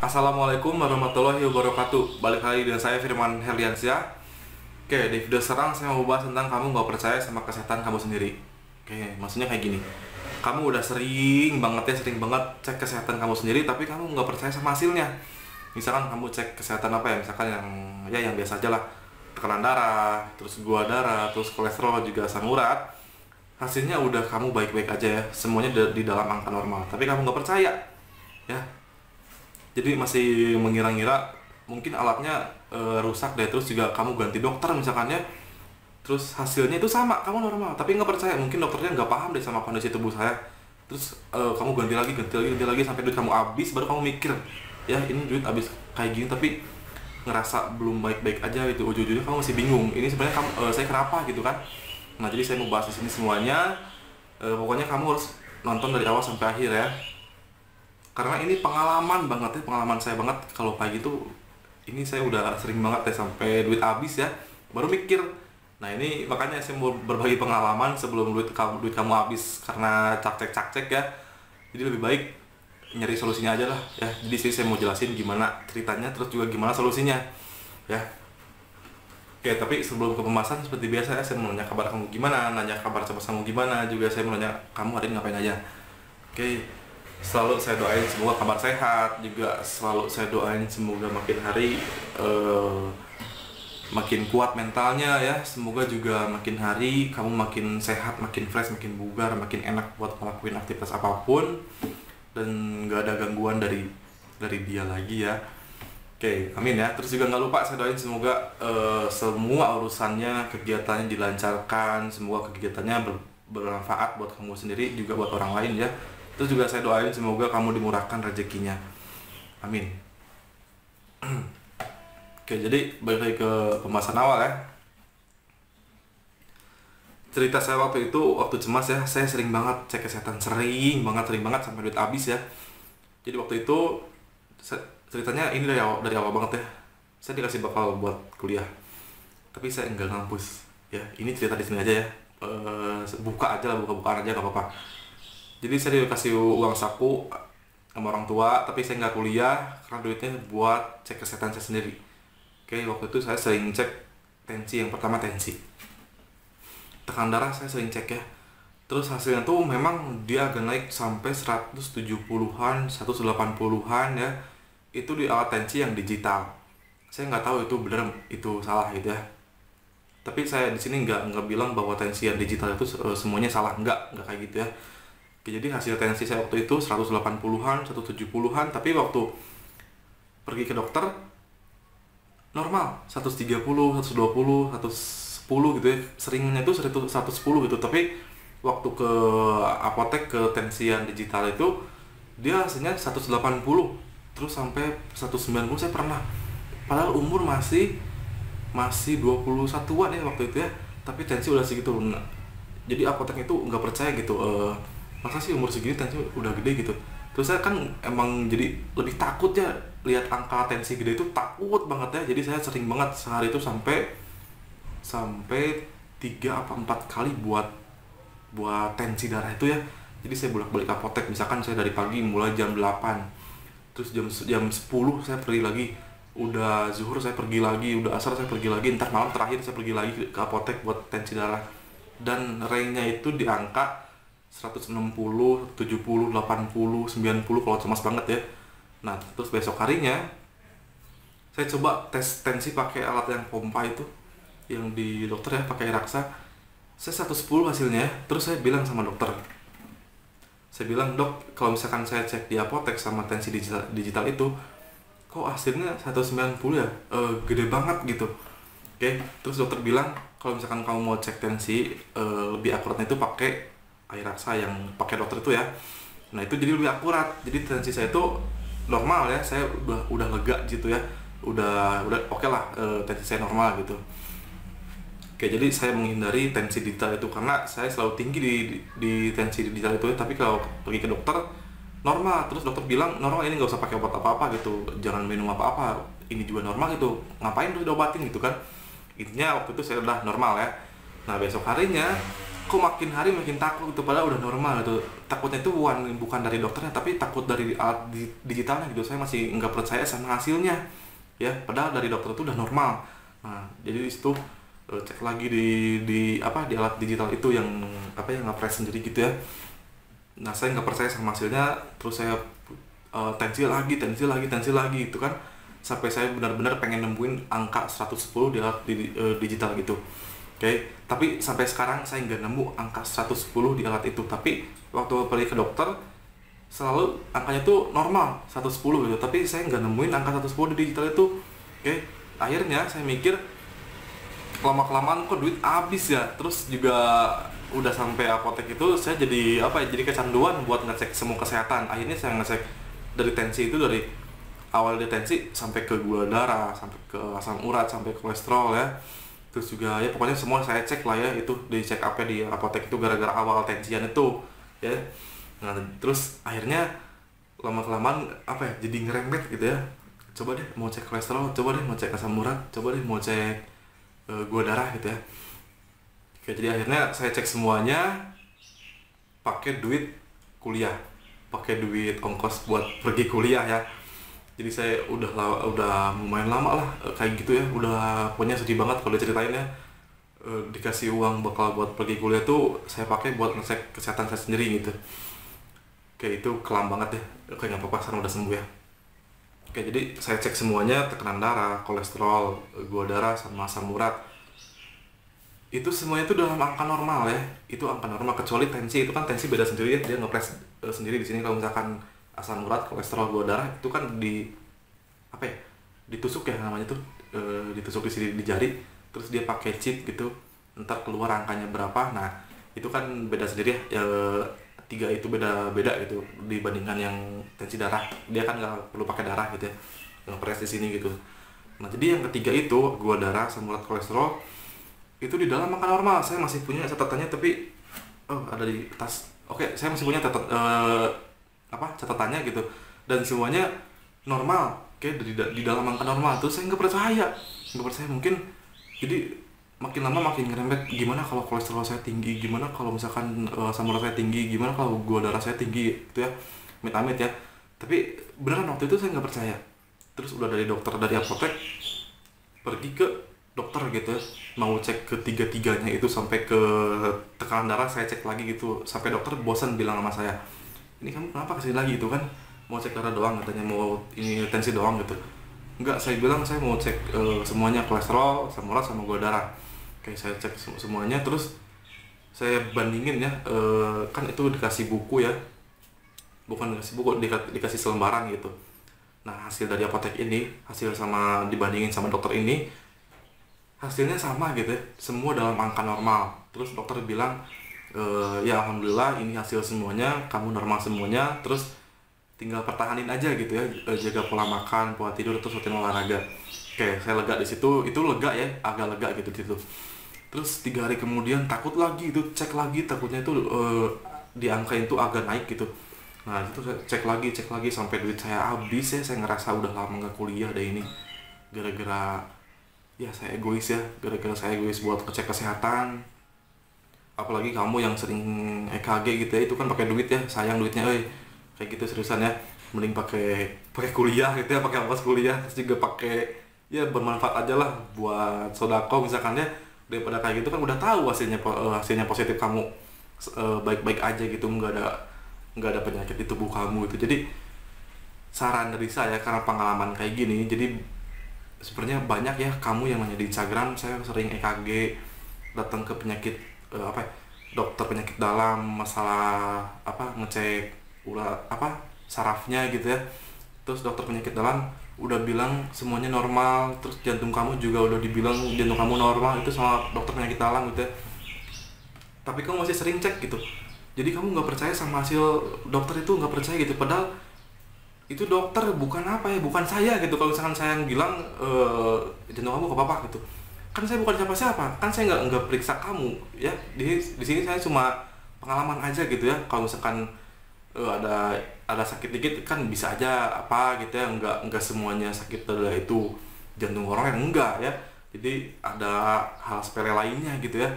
Assalamualaikum warahmatullahi wabarakatuh. Balik lagi dengan saya Firman Herliansyah. Oke, di video sekarang saya mau bahas tentang kamu nggak percaya sama kesehatan kamu sendiri. Oke, maksudnya kayak gini. Kamu udah sering banget cek kesehatan kamu sendiri, tapi kamu nggak percaya sama hasilnya. Misalkan kamu cek kesehatan apa ya? Misalkan yang biasa aja lah, tekanan darah, terus gula darah, terus kolesterol juga asam urat. Hasilnya udah kamu baik-baik aja ya, semuanya di dalam angka normal. Tapi kamu nggak percaya, ya. Jadi masih mengira-ngira mungkin alatnya rusak deh, terus juga kamu ganti dokter misalkan ya, terus hasilnya itu sama, kamu normal tapi nggak percaya, mungkin dokternya nggak paham deh sama kondisi tubuh saya, terus kamu ganti lagi sampai duit kamu habis, baru kamu mikir ya ini duit habis kayak gini, tapi ngerasa belum baik-baik aja gitu, ujung-ujungnya kamu masih bingung ini sebenarnya saya kenapa gitu kan. Nah, jadi saya mau bahas di sini semuanya. Pokoknya kamu harus nonton dari awal sampai akhir ya, karena ini pengalaman banget ya, pengalaman saya banget. Kalau pagi itu ini saya udah sering banget ya sampai duit habis ya, baru mikir. Nah, ini makanya saya mau berbagi pengalaman sebelum duit kamu habis karena cak-cek ya. Jadi lebih baik nyari solusinya aja lah ya. Jadi saya mau jelasin gimana ceritanya, terus juga gimana solusinya ya. Oke, tapi sebelum ke pembahasan seperti biasa ya, saya mau nanya kabar kamu gimana, nanya kabar kamu gimana, juga saya mau nanya kamu hari ini ngapain aja. Oke, selalu saya doain semoga kabar sehat, juga selalu saya doain semoga makin hari makin kuat mentalnya ya, semoga juga makin hari kamu makin sehat, makin fresh, makin bugar, makin enak buat ngelakuin aktivitas apapun, dan gak ada gangguan dari dia lagi ya. Oke, amin ya. Terus juga nggak lupa saya doain semoga semua urusannya, kegiatannya dilancarkan, semoga kegiatannya bermanfaat buat kamu sendiri juga buat orang lain ya. Terus juga saya doain semoga kamu dimurahkan rezekinya. Amin. Oke, jadi balik lagi ke pembahasan awal ya. Cerita saya waktu itu, waktu cemas ya, saya sering banget cek kesehatan, sering banget sampai duit habis ya. Jadi waktu itu ceritanya ini dari awal banget ya. Saya dikasih bakal buat kuliah, tapi saya enggak ngampus ya. Ini cerita di sini aja ya. Bukaan aja nggak apa-apa. Jadi saya dikasih uang saku sama orang tua, tapi saya nggak kuliah karena duitnya buat cek kesehatan saya sendiri. Oke, waktu itu saya sering cek tensi. Yang pertama tensi, tekanan darah saya sering cek ya. Terus hasilnya tuh memang dia agak naik sampai 170-an, 180-an ya. Itu di alat tensi yang digital. Saya nggak tahu itu benar itu salah gitu ya. Tapi saya di sini nggak bilang bahwa tensi yang digital itu semuanya salah, nggak kayak gitu ya. Jadi hasil tensi saya waktu itu 180-an, 170-an, tapi waktu pergi ke dokter normal 130, 120, 110 gitu ya. Seringnya itu 110 gitu, tapi waktu ke apotek ke tensi yang digital itu dia hasilnya 180 terus sampai 190 saya pernah. Padahal umur masih 21-an ya waktu itu ya, tapi tensi udah segitu. Nah, jadi apotek itu nggak percaya gitu, masa sih umur segini tensi udah gede gitu. Terus saya kan emang jadi lebih takut ya, lihat angka tensi gede itu takut banget ya. Jadi saya sering banget sehari itu sampai 3 apa 4 kali buat tensi darah itu ya. Jadi saya bolak-balik apotek, misalkan saya dari pagi mulai jam 8, terus jam 10 saya pergi lagi, udah zuhur saya pergi lagi, udah asar saya pergi lagi, entar malam terakhir saya pergi lagi ke apotek buat tensi darah. Dan range-nya itu di angka 160, 70, 80, 90 kalau cemas banget ya. Nah, terus besok harinya saya coba tes tensi pakai alat yang pompa itu, yang di dokter ya, pakai raksa. Saya 110 hasilnya. Terus saya bilang sama dokter, saya bilang, "Dok, kalau misalkan saya cek di apotek sama tensi digital itu kok hasilnya 190 ya, gede banget gitu." Oke, terus dokter bilang kalau misalkan kamu mau cek tensi lebih akuratnya itu pakai air raksa yang pakai dokter itu ya. Nah, itu jadi lebih akurat. Jadi tensi saya itu normal ya, saya udah lega gitu ya, udah oke lah, tensi saya normal gitu. Oke, jadi saya menghindari tensi digital itu karena saya selalu tinggi di tensi digital itu ya. Tapi kalau pergi ke dokter normal, terus dokter bilang normal, ini nggak usah pakai obat apa-apa gitu, jangan minum apa-apa, ini juga normal gitu, ngapain terus diobatin gitu kan. Intinya waktu itu saya udah normal ya. Nah, besok harinya kok makin hari makin takut gitu, padahal udah normal gitu. Takutnya itu bukan dari dokternya, tapi takut dari alat digitalnya gitu. Saya masih nggak percaya sama hasilnya ya, padahal dari dokter itu udah normal. Nah jadi di situ cek lagi di alat digital itu yang yang ngepres sendiri gitu ya. Nah saya nggak percaya sama hasilnya, terus saya tensi lagi itu kan, sampai saya benar-benar pengen nemuin angka 110 di alat digital gitu. Oke, tapi sampai sekarang saya nggak nemu angka 110 di alat itu. Tapi waktu pergi ke dokter selalu angkanya tuh normal 110 gitu, tapi saya nggak nemuin angka 110 di digital itu. Oke, akhirnya saya mikir lama-kelamaan kok duit habis ya. Terus juga udah sampai apotek itu saya jadi jadi kecanduan buat ngecek semua kesehatan. Akhirnya saya ngecek dari tensi itu, dari awal detensi sampai ke gula darah, sampai ke asam urat, sampai kolesterol ya. Terus juga ya pokoknya semua saya cek lah ya, itu di check up di apotek itu gara-gara awal tensian itu ya. Nah terus akhirnya lama-kelamaan jadi ngerembet gitu ya. Coba deh mau cek kolesterol, coba deh mau cek asam urat, coba deh mau cek gula darah gitu ya. Oke, jadi akhirnya saya cek semuanya pakai duit kuliah, pakai duit ongkos buat pergi kuliah ya. Jadi saya udah lumayan lama lah kayak gitu ya, udah pokoknya sedih banget kalau diceritain ya. Dikasih uang bakal buat pergi kuliah tuh saya pakai buat ngecek kesehatan saya sendiri gitu. Kayak itu kelam banget ya, kayak nggak apa-apa, sekarang udah sembuh ya. Oke, jadi saya cek semuanya, tekanan darah, kolesterol, gula darah, sama asam urat. Itu semuanya itu dalam angka normal ya, itu angka normal, kecuali tensi. Itu kan tensi beda sendiri ya, dia ngepres sendiri di sini. Kalau misalkan asam urat, kolesterol, gula darah itu kan ditusuk ya namanya tuh, ditusuk di sini di jari, terus dia pakai chip gitu, ntar keluar angkanya berapa. Nah itu kan beda sendiri ya, tiga itu beda gitu dibandingkan yang tensi darah. Dia kan nggak perlu pakai darah gitu ya, ngepres di sini gitu. Nah jadi yang ketiga itu gula darah, asam urat, kolesterol itu di dalam angka normal. Saya masih punya catatannya, tapi ada di tas. Oke, saya masih punya catatannya gitu, dan semuanya normal. Oke, di dalam angka normal. Terus saya nggak percaya mungkin. Jadi makin lama makin ngerembet. Gimana kalau kolesterol saya tinggi, gimana kalau misalkan asam urat saya tinggi, gimana kalau gula darah saya tinggi gitu ya, amit-amit ya. Tapi beneran waktu itu saya nggak percaya. Terus udah dari dokter, dari apotek, pergi ke dokter gitu ya, mau cek ketiga-tiganya itu, sampai ke tekanan darah saya cek lagi gitu, sampai dokter bosan bilang sama saya, ini kamu kenapa kesini lagi itu kan, mau cek darah doang katanya, mau ini tensi doang gitu. Enggak, saya bilang saya mau cek semuanya, kolesterol, asam urat, sama gula darah. Oke, saya cek semuanya, terus saya bandingin ya, kan itu dikasih buku ya, bukan dikasih buku, dikasih selembaran gitu. Nah hasil dari apotek ini, hasil sama dibandingin sama dokter ini, hasilnya sama gitu ya, semua dalam angka normal. Terus dokter bilang ya alhamdulillah ini hasil semuanya, kamu normal semuanya, terus tinggal pertahanin aja gitu ya, jaga pola makan, pola tidur, terus rutin olahraga. Oke, saya lega di situ, itu lega ya, agak lega gitu di situ. Terus 3 hari kemudian takut lagi, itu cek lagi, takutnya itu di angka itu agak naik gitu. Nah itu saya cek lagi sampai duit saya habis ya. Saya ngerasa udah lama nggak kuliah deh ini, gara-gara ya saya egois ya, gara-gara saya egois buat ngecek kesehatan. Apalagi kamu yang sering EKG gitu ya, itu kan pakai duit ya, sayang duitnya kayak gitu seriusan ya. Mending pakai kuliah gitu ya, pakai ongkos kuliah, terus juga pakai ya bermanfaat aja lah buat sodako misalkan ya, daripada kayak gitu kan udah tahu hasilnya positif, kamu baik-baik aja gitu, nggak ada penyakit di tubuh kamu gitu. Jadi saran dari saya, karena pengalaman kayak gini, jadi sebenarnya banyak ya kamu yang nanya di Instagram, saya sering EKG, datang ke penyakit dokter penyakit dalam, masalah ngecek sarafnya gitu ya. Terus dokter penyakit dalam udah bilang semuanya normal, terus jantung kamu juga udah dibilang jantung kamu normal, itu sama dokter penyakit dalam gitu ya. Tapi kamu masih sering cek gitu, jadi kamu nggak percaya sama hasil dokter itu, nggak percaya gitu, padahal itu dokter bukan bukan saya gitu. Kalau misalkan saya yang bilang jantung kamu apa gitu, kan saya bukan siapa-siapa, kan saya nggak periksa kamu ya. Di sini saya cuma pengalaman aja gitu ya. Kalau misalkan ada sakit dikit kan bisa aja gitu ya, nggak semuanya sakit adalah itu jantung orang yang enggak ya. Jadi ada hal sepele lainnya gitu ya.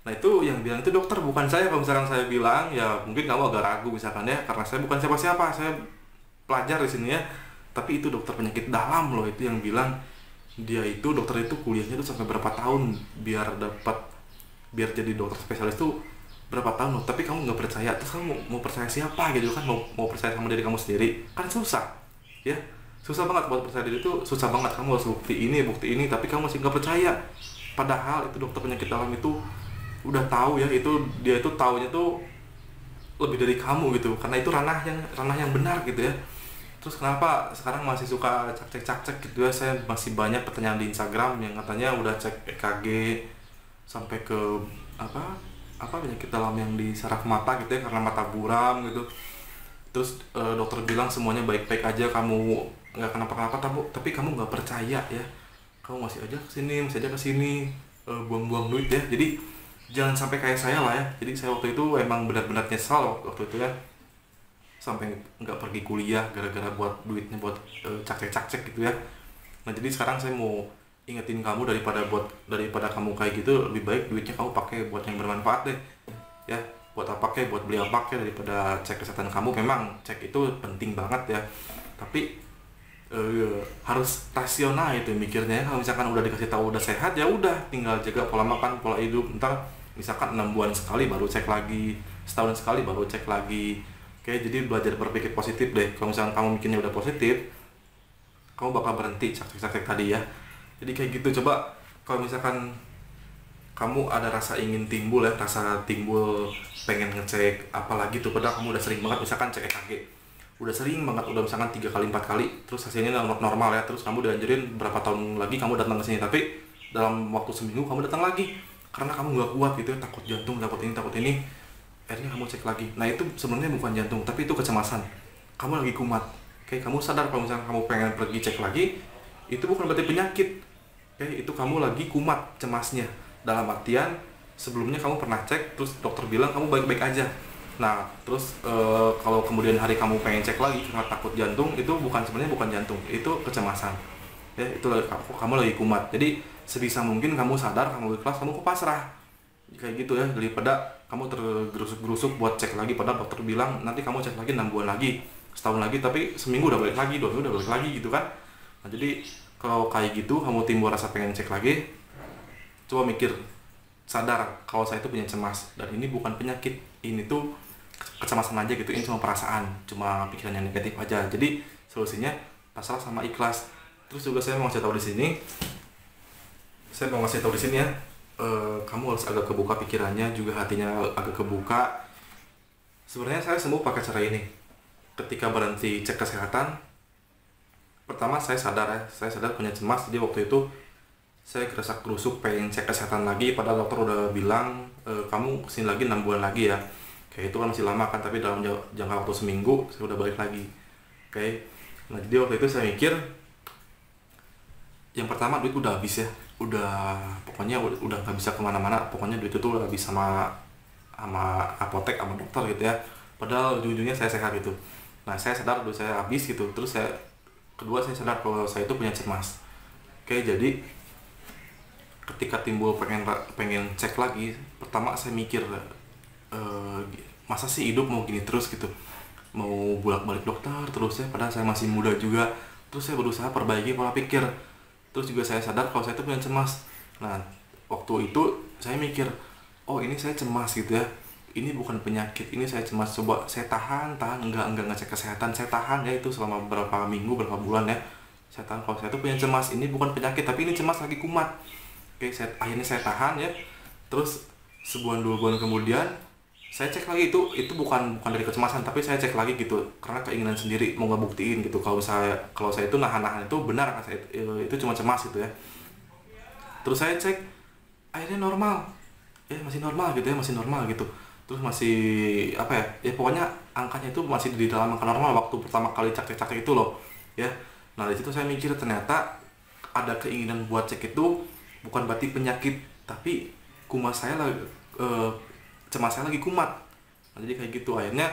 Nah itu yang bilang itu dokter, bukan saya. Kalau misalkan saya bilang ya mungkin kamu agak ragu misalkan ya, karena saya bukan siapa-siapa, saya pelajar di sini ya. Tapi itu dokter penyakit dalam loh itu yang bilang. Dia itu dokter itu kuliahnya tuh sampai berapa tahun biar jadi dokter spesialis tuh berapa tahun loh. Tapi kamu nggak percaya, terus kamu mau percaya siapa gitu kan? Mau percaya sama diri kamu sendiri kan susah ya. Susah banget buat percaya diri itu, susah banget. Kamu harus bukti ini, tapi kamu masih nggak percaya. Padahal itu dokter penyakit dalam itu udah tahu ya, itu dia itu taunya tuh lebih dari kamu gitu, karena itu ranah yang benar gitu ya. Terus kenapa sekarang masih suka cak-cek gitu ya? Saya masih banyak pertanyaan di Instagram yang katanya udah cek EKG sampai ke apa penyakit dalam yang di saraf mata gitu ya, karena mata buram gitu. Terus dokter bilang semuanya baik-baik aja, kamu nggak kenapa-kenapa, tapi kamu nggak percaya ya. Kamu masih aja kesini, buang-buang duit ya. Jadi jangan sampai kayak saya lah ya. Jadi saya waktu itu emang benar-benar nyesal waktu itu ya, sampai nggak pergi kuliah gara-gara buat duitnya buat cak-cek gitu ya. Nah jadi sekarang saya mau ingetin kamu, daripada kamu kayak gitu, lebih baik duitnya kamu pakai buat yang bermanfaat deh ya. Buat apa, kayak buat beli apa, kayak daripada cek kesehatan kamu. Memang cek itu penting banget ya, tapi harus rasional itu mikirnya. Kalau misalkan udah dikasih tahu udah sehat ya udah, tinggal jaga pola makan, pola hidup. Ntar misalkan 6 bulan sekali baru cek lagi, setahun sekali baru cek lagi. Oke, jadi belajar berpikir positif deh. Kalau misalkan kamu mikirnya udah positif, kamu bakal berhenti cek tadi ya. Jadi kayak gitu. Coba kalau misalkan kamu ada rasa timbul pengen ngecek apalagi tuh, padahal kamu udah sering banget misalkan cek EKG, udah sering banget, udah misalkan 3 kali 4 kali, terus hasilnya normal ya, terus kamu dianjurin berapa tahun lagi kamu datang ke sini, tapi dalam waktu seminggu kamu datang lagi karena kamu nggak kuat gitu ya, takut jantung, takut ini, akhirnya kamu cek lagi. Nah itu sebenarnya bukan jantung, tapi itu kecemasan, kamu lagi kumat. Kayak kamu sadar kalau misalkan kamu pengen pergi cek lagi, itu bukan berarti penyakit. Itu kamu lagi kumat cemasnya, dalam artian sebelumnya kamu pernah cek terus dokter bilang kamu baik-baik aja. Nah terus kalau kemudian hari kamu pengen cek lagi karena takut jantung, itu sebenarnya bukan jantung, itu kecemasan ya. Itu kamu lagi kumat. Jadi sebisa mungkin kamu sadar, kamu ikhlas, kamu pasrah kayak gitu ya, daripada kamu tergerusuk-gerusuk buat cek lagi, padahal dokter bilang nanti kamu cek lagi 6 bulan lagi, setahun lagi, tapi seminggu udah balik lagi, 2 minggu udah balik lagi gitu kan. Nah jadi kalau kayak gitu kamu timbul rasa pengen cek lagi, coba mikir, sadar kalau saya itu punya cemas, dan ini bukan penyakit, ini tuh kecemasan aja gitu, ini cuma perasaan, cuma pikiran yang negatif aja. Jadi solusinya pasrah sama ikhlas. Terus juga saya mau ngasih tahu di sini ya, kamu harus agak kebuka pikirannya, juga hatinya agak kebuka. Sebenarnya saya sembuh pakai cara ini. Ketika berhenti cek kesehatan, pertama saya sadar punya cemas. Jadi waktu itu saya gerasak-gerusuk pengen cek kesehatan lagi, padahal dokter udah bilang kamu kesini lagi 6 bulan lagi ya. Kayak itu kan masih lama kan, tapi dalam jangka waktu seminggu saya udah balik lagi. Nah jadi waktu itu saya mikir, yang pertama duit udah habis ya, pokoknya udah nggak bisa kemana-mana, pokoknya duit itu udah habis sama apotek, sama dokter gitu ya. Padahal ujung-ujungnya saya sehat gitu. Nah saya sadar duit saya habis gitu. Terus kedua saya sadar kalau saya itu punya cemas. Jadi ketika timbul pengen cek lagi, pertama saya mikir, masa sih hidup mau gini terus gitu, mau bolak-balik dokter terus ya, padahal saya masih muda juga. Terus saya berusaha perbaiki pola pikir. Terus juga saya sadar kalau saya itu punya cemas. Nah waktu itu saya mikir, oh ini saya cemas gitu ya, ini bukan penyakit, ini saya cemas. Coba saya tahan, enggak ngecek kesehatan, saya tahan ya itu selama berapa minggu, berapa bulan ya, saya tahan kalau saya itu punya cemas, ini bukan penyakit, tapi ini cemas lagi kumat. Akhirnya saya tahan ya. Terus sebulan 2 bulan kemudian saya cek lagi, itu bukan dari kecemasan, tapi saya cek lagi gitu karena keinginan sendiri, mau ngebuktiin gitu kalau saya itu nahan itu benar kan, saya itu cuma cemas gitu ya. Terus saya cek, akhirnya normal ya, masih normal gitu. Terus masih pokoknya angkanya itu masih di dalam angka normal waktu pertama kali cek itu loh ya. Nah di situ saya mikir, ternyata ada keinginan buat cek itu bukan berarti penyakit, tapi cemas saya lagi kumat. Nah, jadi kayak gitu. Akhirnya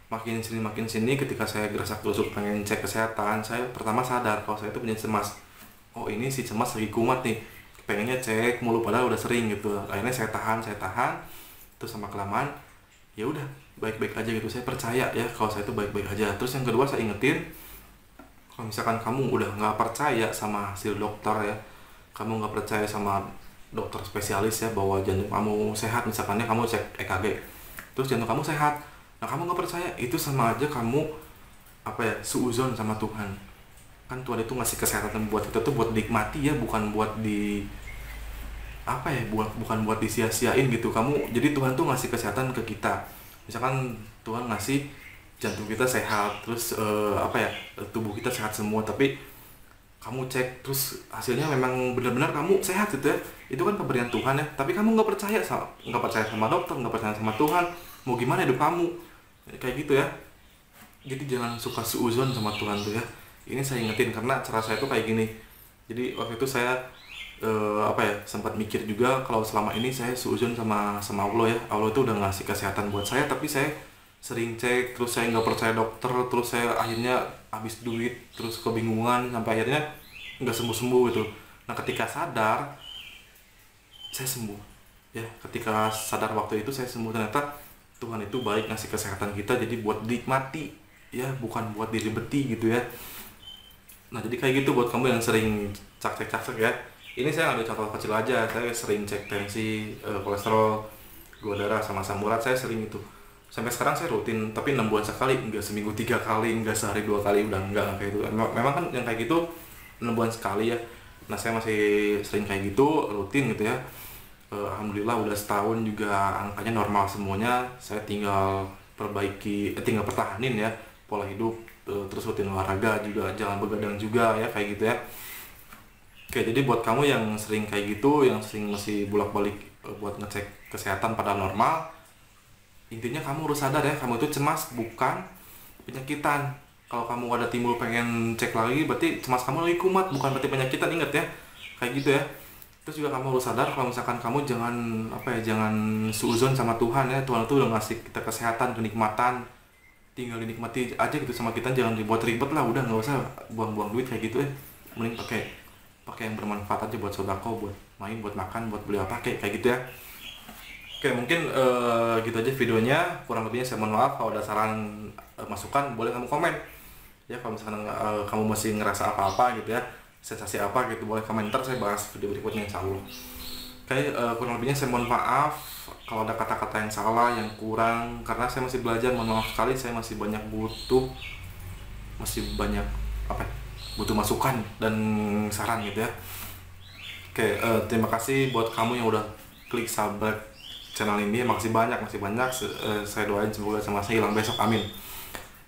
makin sini ketika saya gerasak-gerusuk pengen cek kesehatan, saya pertama sadar kalau saya itu punya cemas. Oh ini si cemas lagi kumat nih. pengennya cek mulu padahal udah sering gitu. Akhirnya saya tahan terus sama kelamaan ya udah baik-baik aja gitu. Saya percaya ya kalau saya itu baik-baik aja. Terus yang kedua saya ingetin, kalau misalkan kamu udah nggak percaya sama hasil dokter ya, kamu nggak percaya sama dokter spesialis ya bahwa jantung kamu sehat, misalkannya kamu cek EKG terus jantung kamu sehat, nah kamu nggak percaya, itu sama aja kamu apa ya, suuzon sama Tuhan. Kan Tuhan itu ngasih kesehatan buat kita tuh buat dinikmati ya, bukan buat di apa ya, bukan buat disia-siain gitu. Kamu jadi Tuhan tuh ngasih kesehatan ke kita, misalkan Tuhan ngasih jantung kita sehat, terus apa ya, tubuh kita sehat semua, tapi kamu cek terus hasilnya memang benar-benar kamu sehat gitu ya, itu kan pemberian Tuhan ya. Tapi kamu nggak percaya sama dokter, nggak percaya sama Tuhan, mau gimana hidup kamu kayak gitu ya. Jadi jangan suka suuzon sama Tuhan tuh ya. Ini saya ingetin karena cara saya tuh kayak gini. Jadi waktu itu saya apa ya, sempat mikir juga kalau selama ini saya suuzon sama Allah ya. Allah itu udah ngasih kesehatan buat saya, tapi saya sering cek, terus saya nggak percaya dokter, terus saya akhirnya habis duit, terus kebingungan, sampai akhirnya nggak sembuh-sembuh gitu. Nah ketika sadar, saya sembuh ya. Ketika sadar waktu itu saya sembuh, ternyata Tuhan itu baik ngasih kesehatan kita jadi buat dinikmati ya, bukan buat diribeti gitu ya. Nah jadi kayak gitu buat kamu yang sering cek ya. Ini saya ambil contoh kecil aja, saya sering cek tensi, kolesterol, gula darah, sama asam urat, saya sering itu. Sampai sekarang saya rutin, tapi 6 bulan sekali, enggak seminggu 3 kali, enggak sehari 2 kali, udah enggak kayak itu. Memang kan yang kayak gitu 6 bulan sekali ya. Nah saya masih sering kayak gitu, rutin gitu ya. Alhamdulillah udah setahun juga angkanya normal semuanya. Saya tinggal tinggal pertahanin ya pola hidup, terus rutin olahraga juga, jangan begadang juga ya, kayak gitu ya. Oke, jadi buat kamu yang sering kayak gitu, yang sering masih bolak-balik buat ngecek kesehatan pada normal, intinya kamu harus sadar ya, kamu itu cemas bukan penyakitan. Kalau kamu ada timbul pengen cek lagi, berarti cemas kamu lagi kumat, bukan berarti penyakitan, inget ya, kayak gitu ya. Terus juga kamu harus sadar kalau misalkan kamu jangan apa ya, jangan suuzon sama Tuhan ya. Tuhan itu udah ngasih kita kesehatan, kenikmatan, tinggal dinikmati aja gitu sama kita, jangan dibuat ribet lah, udah nggak usah buang-buang duit kayak gitu ya. Mending pakai yang bermanfaat aja buat sodako, buat main, buat makan, buat beli apa kayak gitu ya. Oke, mungkin gitu aja videonya. Kurang lebihnya saya mohon maaf. Kalau ada saran masukan boleh kamu komen ya. Kalau misalkan kamu masih ngerasa apa-apa gitu ya, sensasi apa gitu, boleh komentar, saya bahas video berikutnya insya Allah. Oke, kurang lebihnya saya mohon maaf kalau ada kata-kata yang salah, yang kurang, karena saya masih belajar. Mohon maaf sekali, saya masih banyak butuh masukan dan saran gitu ya. Oke, terima kasih buat kamu yang udah klik subscribe channel ini, masih banyak. Saya doain semoga sama saya hilang besok, amin.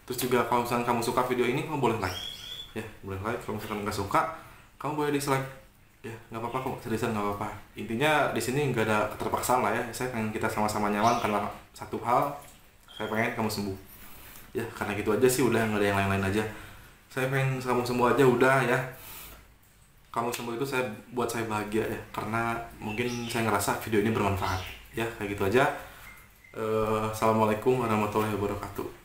Terus juga kalau misalkan kamu suka video ini, kamu boleh like ya, boleh like. Kalau misalkan nggak suka, kamu boleh dislike ya, nggak apa-apa kok, seriusan nggak apa-apa. Intinya di sini nggak ada keterpaksaan lah ya. Saya pengen kita sama-sama nyaman karena satu hal, saya pengen kamu sembuh ya, karena gitu aja sih, udah nggak ada yang lain-lain aja. Saya pengen kamu sembuh aja udah ya. Kamu sembuh itu buat saya bahagia ya, karena mungkin saya ngerasa video ini bermanfaat ya, kayak gitu aja. Assalamualaikum warahmatullahi wabarakatuh.